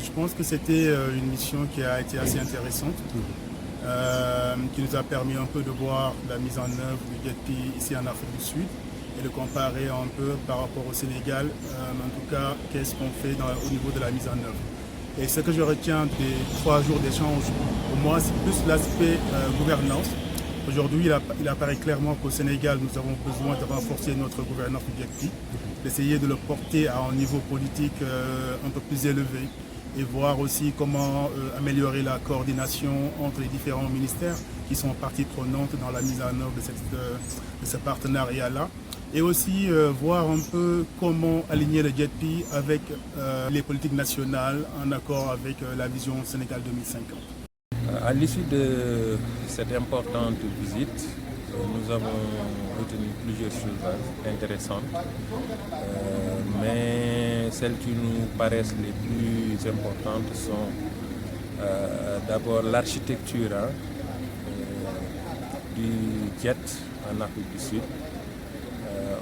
Je pense que c'était une mission qui a été assez intéressante, qui nous a permis un peu de voir la mise en œuvre du GETPI ici en Afrique du Sud et de comparer un peu par rapport au Sénégal, en tout cas, qu'est-ce qu'on fait au niveau de la mise en œuvre. Et ce que je retiens des 3 jours d'échange, pour moi, c'est plus l'aspect gouvernance. Aujourd'hui, il apparaît clairement qu'au Sénégal, nous avons besoin de renforcer notre gouvernance du GETPI, d'essayer de le porter à un niveau politique un peu plus élevé et voir aussi comment améliorer la coordination entre les différents ministères qui sont partie prenante dans la mise en œuvre de ce partenariat-là. Et aussi voir un peu comment aligner le GETPI avec les politiques nationales en accord avec la vision Sénégal 2050. À l'issue de cette importante visite, nous avons retenu plusieurs choses intéressantes, mais celles qui nous paraissent les plus importantes sont d'abord l'architecture du JET en Afrique du Sud.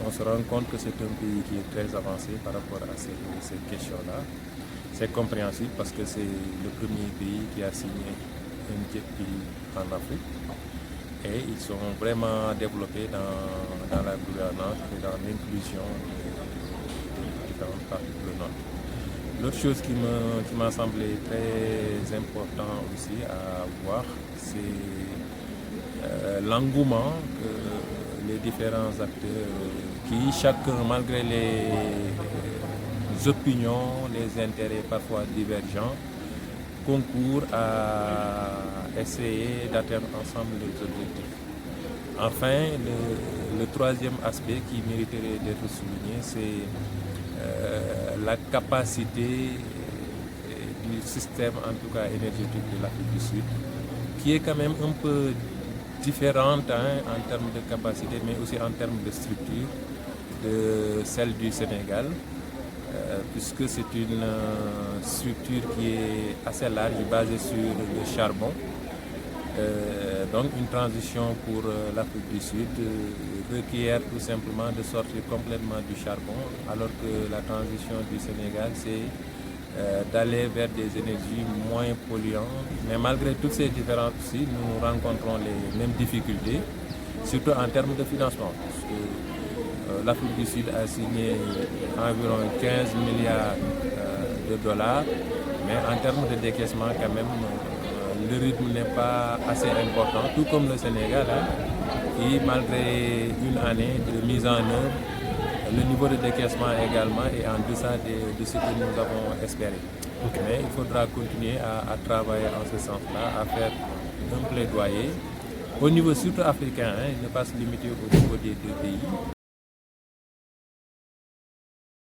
On se rend compte que c'est un pays qui est très avancé par rapport à ces questions-là. C'est compréhensible parce que c'est le premier pays qui a signé un GETPI en Afrique et ils sont vraiment développés dans la gouvernance et dans l'inclusion des différentes parties prenantes. L'autre chose qui m'a semblé très important aussi à voir, c'est l'engouement que les différents acteurs qui, chacun, malgré les opinions, les intérêts parfois divergents, concourent à essayer d'atteindre ensemble les objectifs. Enfin, le troisième aspect qui mériterait d'être souligné, c'est la capacité du système, en tout cas énergétique de l'Afrique du Sud, qui est quand même un peu différente en termes de capacité, mais aussi en termes de structure de celle du Sénégal, puisque c'est une structure qui est assez large, basée sur le charbon. Donc une transition pour l'Afrique du Sud requiert tout simplement de sortir complètement du charbon, alors que la transition du Sénégal, c'est d'aller vers des énergies moins polluantes. Mais malgré toutes ces différences aussi, nous rencontrons les mêmes difficultés, surtout en termes de financement. Parce que l'Afrique du Sud a signé environ 15 milliards de dollars, mais en termes de décaissement, quand même, le rythme n'est pas assez important, tout comme le Sénégal, qui, malgré une année de mise en œuvre, le niveau de décaissement également est en deçà de ce que nous avons espéré. Mais il faudra continuer à travailler en ce sens-là, à faire un plaidoyer au niveau surtout africain, ne pas se limiter au niveau des 2 pays.